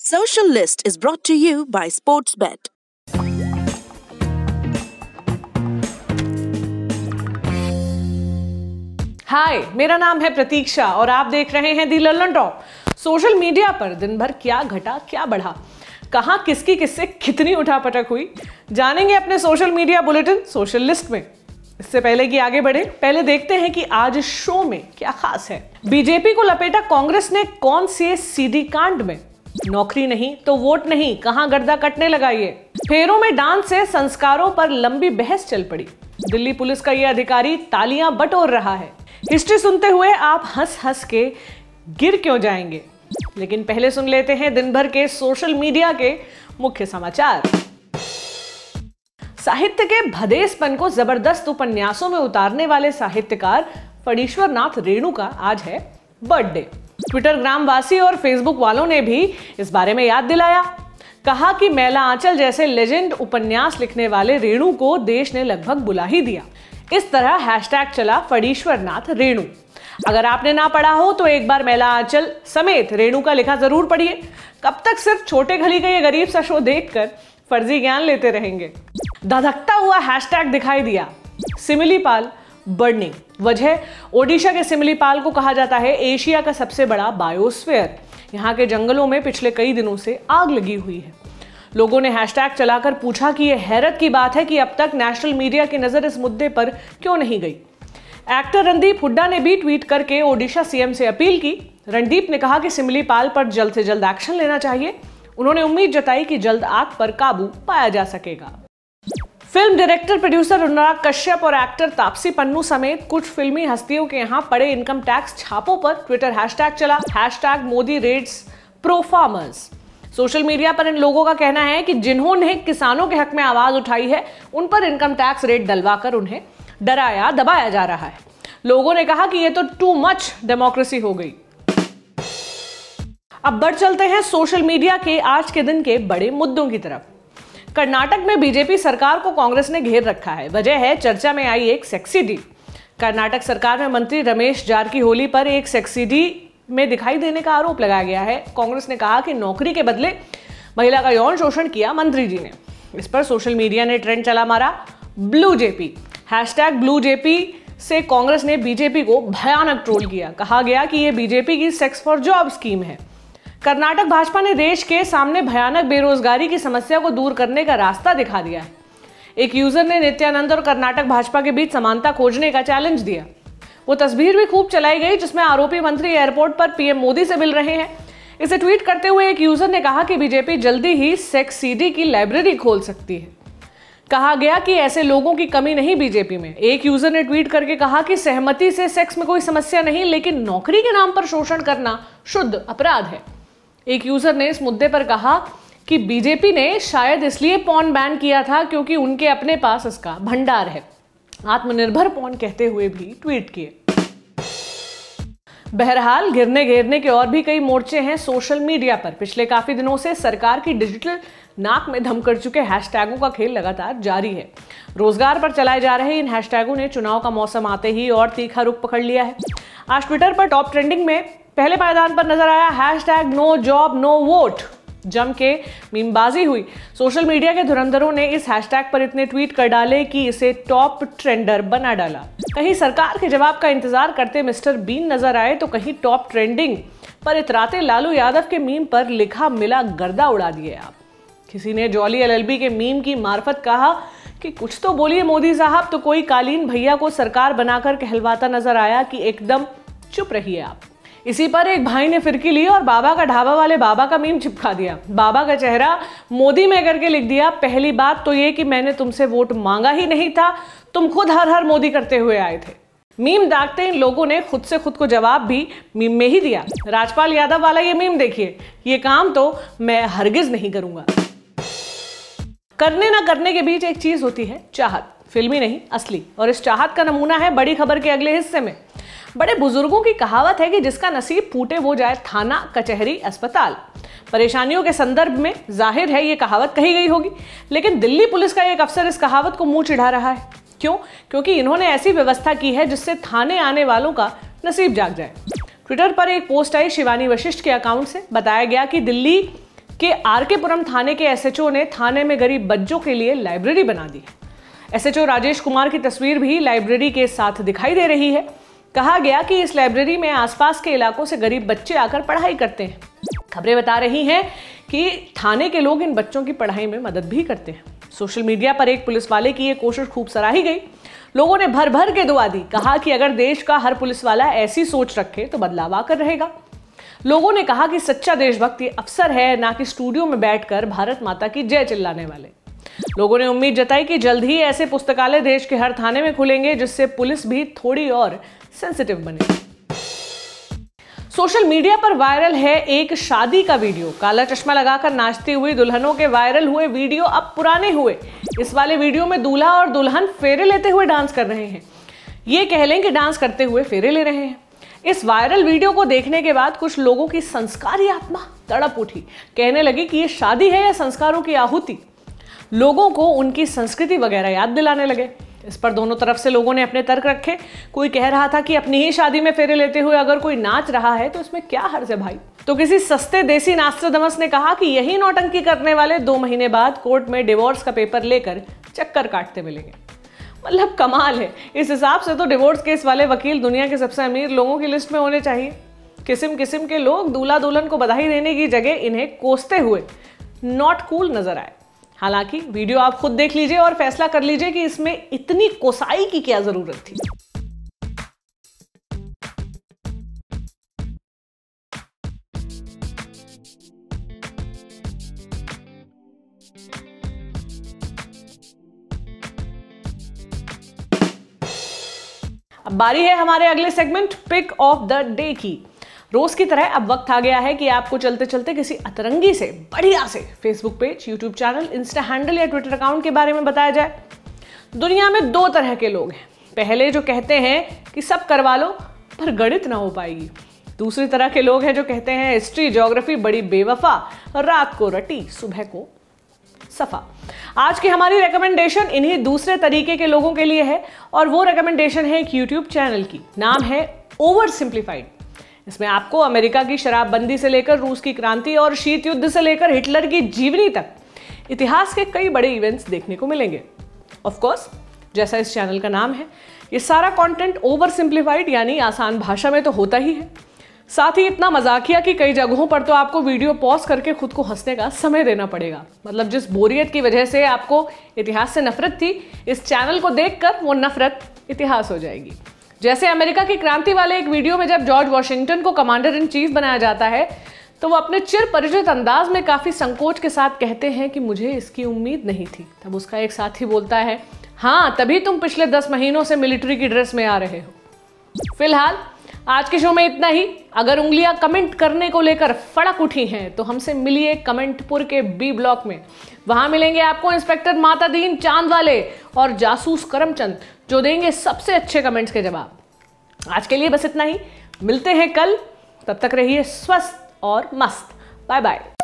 Social List is brought to you by Sportsbet. हाय, मेरा नाम है प्रतीक्षा और आप देख रहे हैं दी लल्लन टॉप। सोशल मीडिया पर दिन भर क्या घटा क्या बढ़ा, कहां किसकी किससे कितनी उठापटक हुई, जानेंगे अपने social media bulletin social list में। इससे पहले कि आगे बढ़े, पहले देखते हैं कि आज शो में क्या खास है। बीजेपी को लपेटा कांग्रेस ने कौन से सीडी कांड में? नौकरी नहीं तो वोट नहीं, कहां गर्दा कटने लगा ये? फेरों में डांस से संस्कारों पर लंबी बहस चल पड़ी। दिल्ली पुलिस का ये अधिकारी तालियां बटोर रहा है। हिस्ट्री सुनते हुए आप हंस हंस के गिर क्यों जाएंगे? लेकिन पहले सुन लेते हैं दिन भर के सोशल मीडिया के मुख्य समाचार। साहित्य के भदेसपन को जबरदस्त उपन्यासों में उतारने वाले साहित्यकार फणीश्वर नाथ रेणु का आज है बर्थडे। ट्विटर ग्रामवासी और फेसबुक वालों ने भी इस बारे में याद दिलाया। कहा कि मैला आंचल जैसे लेजेंड उपन्यास लिखने वाले रेणु को देश ने लगभग बुला ही दिया। इस तरह हैशटैग चला फणीश्वर नाथ रेणु। अगर आपने ना पढ़ा हो तो एक बार मैला आंचल समेत रेणु का लिखा जरूर पढ़िए। कब तक सिर्फ छोटे खली का ये गरीब सा शो देखकर फर्जी ज्ञान लेते रहेंगे? धधकता हुआ हैशटैग दिखाई दिया, सिमिलीपाल बर्निंग। वजह, ओडिशा के सिमिलीपाल को कहा जाता है एशिया का सबसे बड़ा बायोस्फीयर। यहाँ के जंगलों में पिछले कई दिनों से आग लगी हुई है। लोगों ने हैशटैग चलाकर पूछा कि यह हैरत की बात है कि अब तक नेशनल मीडिया की नजर इस मुद्दे पर क्यों नहीं गई। एक्टर रणदीप हुड्डा ने भी ट्वीट करके ओडिशा सीएम से अपील की। रणदीप ने कहा कि सिमिलीपाल पर जल्द से जल्द एक्शन लेना चाहिए। उन्होंने उम्मीद जताई कि जल्द आग पर काबू पाया जा सकेगा। Film director producer Anurag Kashyap और एक्टर तापसी पन्नू समेत कुछ फिल्मी हस्तियों के यहाँ पड़े इनकम टैक्स छापों पर ट्विटर हैशटैग चला, hashtag Modi raids pro farmers. Social media पर इन लोगों का कहना है कि जिन्होंने किसानों के हक में आवाज उठाई है उन पर इनकम टैक्स रेट डलवाकर उन्हें डराया दबाया जा रहा है। लोगों ने कहा कि ये तो टू मच डेमोक्रेसी हो गई। अब बढ़ चलते हैं सोशल मीडिया के आज के दिन के बड़े मुद्दों की तरफ। कर्नाटक में बीजेपी सरकार को कांग्रेस ने घेर रखा है। वजह है चर्चा में आई एक सेक्सी डी। कर्नाटक सरकार में मंत्री रमेश जारकीहोली पर एक सेक्सी डी में दिखाई देने का आरोप लगाया गया है। कांग्रेस ने कहा कि नौकरी के बदले महिला का यौन शोषण किया मंत्री जी ने। इस पर सोशल मीडिया ने ट्रेंड चला मारा, blue JP. Hashtag blue JP से कांग्रेस ने बीजेपी को भयानक ट्रोल किया। कहा गया कि यह बीजेपी की सेक्स फॉर जॉब स्कीम है। कर्नाटक भाजपा ने देश के सामने भयानक बेरोजगारी की समस्या को दूर करने का रास्ता दिखा दिया है। एक यूजर ने नित्यानंद और कर्नाटक भाजपा के बीच समानता खोजने का चैलेंज दिया। वो तस्वीर भी खूब चलाई गई जिसमें आरोपी मंत्री एयरपोर्ट पर पीएम मोदी से मिल रहे हैं। इसे ट्वीट करते हुए एक यूजर ने कहा कि बीजेपी जल्दी ही सेक्स सीडी की लाइब्रेरी खोल सकती है। कहा गया कि ऐसे लोगों की कमी नहीं बीजेपी में। एक यूजर ने ट्वीट करके कहा कि सहमति से सेक्स में कोई समस्या नहीं, लेकिन नौकरी के नाम पर शोषण करना शुद्ध अपराध है। एक यूजर ने इस मुद्दे पर कहा कि बीजेपी ने शायद इसलिए पॉर्न बैन किया था क्योंकि उनके अपने पास इसका भंडार है। आत्मनिर्भर पॉर्न कहते हुए भी ट्वीट किए। बहरहाल गिरने घेरने के और भी कई मोर्चे हैं सोशल मीडिया पर। पिछले काफी दिनों से सरकार की डिजिटल नाक में दम कर चुके हैशटैगों का खेल लगातार जारी है। रोजगार पर चलाए जा रहे इन हैशटैगों ने चुनाव का मौसम आते ही और तीखा रुख पकड़ लिया है। आज ट्विटर पर टॉप ट्रेंडिंग में पहले पायदान पर नजर आया hashtag no job no vote. जम के मीमबाजी हुई। सोशल मीडिया के धुरंधरों ने इस हैशटैग पर इतने ट्वीट कर डाले कि इसे टॉप ट्रेंडर बना डाला। कहीं सरकार के जवाब का इंतजार करते मिस्टर बीन नजर आए तो कहीं टॉप ट्रेंडिंग पर इतराते लालू यादव के मीम पर लिखा मिला गर्दा उड़ा दिए आप। किसी ने जॉली एलएलबी के मीम की मार्फत कहा कि कुछ तो बोलिए मोदी साहब, तो कोई कालीन भैया को सरकार बनाकर कहलवाता नजर आया कि एकदम चुप रहिए आप। इसी पर एक भाई ने फिरकी ली और बाबा का ढाबा वाले बाबा का मीम चिपका दिया। बाबा का चेहरा मोदी में करके लिख दिया, पहली बात तो ये कि मैंने तुमसे वोट मांगा ही नहीं था, तुम खुद हर हर मोदी करते हुए आए थे। मीम दागते इन लोगों ने खुद से खुद को जवाब भी मीम में ही दिया। राजपाल यादव वाला ये मीम देखिए, ये काम तो मैं हरगिज नहीं करूंगा। करने ना करने के बीच एक चीज होती है चाहत, फिल्मी नहीं असली, और इस चाहत का नमूना है बड़ी खबर के अगले हिस्से में। बड़े बुजुर्गों की कहावत है कि जिसका नसीब फूटे वो जाए थाना कचहरी अस्पताल। परेशानियों के संदर्भ में जाहिर है ये कहावत कही गई होगी, लेकिन दिल्ली पुलिस का एक अफसर इस कहावत को मुंह चिढ़ा रहा है। क्यों? क्योंकि इन्होंने ऐसी व्यवस्था की है जिससे थाने आने वालों का नसीब जाग जाए। ट्विटर पर एक पोस्ट आई शिवानी वशिष्ठ के अकाउंट से। बताया गया कि दिल्ली कि आरकेपुरम थाने के एसएचओ ने थाने में गरीब बच्चों के लिए लाइब्रेरी बना दी है। एसएचओ राजेश कुमार की तस्वीर भी लाइब्रेरी के साथ दिखाई दे रही है। कहा गया कि इस लाइब्रेरी में आसपास के इलाकों से गरीब बच्चे आकर पढ़ाई करते हैं। खबरें बता रही हैं कि थाने के लोग इन बच्चों की पढ़ाई में मदद भी करते हैं। सोशल मीडिया पर एक पुलिस वाले की ये कोशिश खूब सराही गई। लोगों ने भर भर के दुआ दी। कहा कि अगर देश का हर पुलिस वाला ऐसी सोच रखे तो बदलाव आकर रहेगा। लोगों ने कहा कि सच्चा देशभक्त ये अफसर है, ना कि स्टूडियो में बैठकर भारत माता की जय चिल्लाने वाले। लोगों ने उम्मीद जताई कि जल्द ही ऐसे पुस्तकालय देश के हर थाने में खुलेंगे, जिससे पुलिस भी थोड़ी और सेंसिटिव बने। सोशल मीडिया पर वायरल है एक शादी का वीडियो। काला चश्मा लगाकर नाचती हुई दुल्हनों के वायरल हुए वीडियो अब पुराने हुए। इस वाले वीडियो में दूल्हा और दुल्हन फेरे लेते हुए डांस कर रहे हैं। ये कह लें कि डांस करते हुए फेरे ले रहे हैं। इस वायरल वीडियो को देखने के बाद कुछ लोगों की संस्कारी आत्मा तड़प उठी। कहने लगी कि ये शादी है या संस्कारों की आहुति। लोगों को उनकी संस्कृति वगैरह याद दिलाने लगे। इस पर दोनों तरफ से लोगों ने अपने तर्क रखे। कोई कह रहा था कि अपनी ही शादी में फेरे लेते हुए अगर कोई नाच रहा है तो इसमें क्या हर्ज है भाई। तो किसी सस्ते देसी नास्ट्राडमस ने कहा कि यही नौटंकी करने वाले 2 महीने बाद कोर्ट में डिवोर्स का पेपर लेकर चक्कर काटते मिलेंगे। मतलब कमाल है। इस हिसाब से तो डिवोर्स केस वाले वकील दुनिया के सबसे अमीर लोगों की लिस्ट में होने चाहिए। किस्म किस्म के लोग दूल्हा दुल्हन को बधाई देने की जगह इन्हें कोसते हुए नॉट कूल नजर आए। हालांकि वीडियो आप खुद देख लीजिए और फैसला कर लीजिए कि इसमें इतनी कोसाई की क्या जरूरत थी। अब बारी है हमारे अगले segment pick of the day की। रोज की तरह अब वक्त आ गया है कि आपको चलते चलते किसी अतरंगी से बढ़िया से Facebook page, YouTube channel, Insta handle या ट्विटर अकाउंट के बारे में बताया जाए। दुनिया में 2 तरह के लोग हैं। पहले जो कहते हैं कि सब करवा लो पर गणित ना हो पाएगी। दूसरी तरह के लोग हैं जो कहते हैं हिस्ट्री ज्योग्राफी बड़ी बेवफा, रात को रटी सुबह को सफा। आज की हमारी रिकमेंडेशन इन्हीं दूसरे तरीके के लोगों के लिए है और वो रिकमेंडेशन है एक यूट्यूब चैनल की। नाम है ओवर सिंप्लीफाइड। इसमें आपको अमेरिका की शराबबंदी से लेकर रूस की क्रांति और शीत युद्ध से लेकर हिटलर की जीवनी तक इतिहास के कई बड़े इवेंट्स देखने को मिलेंगे। ऑफ कोर्स, जैसा इस चैनल का नाम है, ये सारा कंटेंट ओवर सिंप्लीफाइड यानी आसान भाषा में तो होता ही है। साथ ही इतना मजाकिया कि कई जगहों पर तो आपको वीडियो पॉज करके खुद को हंसने का समय देना पड़ेगा। मतलब जिस बोरियत की वजह से आपको इतिहास से नफरत थी, इस चैनल को देखकर वो नफरत इतिहास हो जाएगी। जैसे अमेरिका की क्रांति वाले एक वीडियो में जब जॉर्ज वॉशिंगटन को कमांडर इन चीफ बनाया जाता है तो वो अपने चिर परिचित अंदाज में काफी संकोच के साथ कहते हैं कि मुझे इसकी उम्मीद नहीं थी। तब उसका एक साथी बोलता है, हाँ तभी तुम पिछले 10 महीनों से मिलिट्री की ड्रेस में आ रहे हो। फिलहाल आज के शो में इतना ही। अगर उंगलियां कमेंट करने को लेकर फड़क उठी हैं तो हमसे मिलिए कमेंटपुर के बी ब्लॉक में। वहां मिलेंगे आपको इंस्पेक्टर मातादीन चांद वाले और जासूस करमचंद, जो देंगे सबसे अच्छे कमेंट्स के जवाब। आज के लिए बस इतना ही। मिलते हैं कल, तब तक रहिए स्वस्थ और मस्त। Bye bye.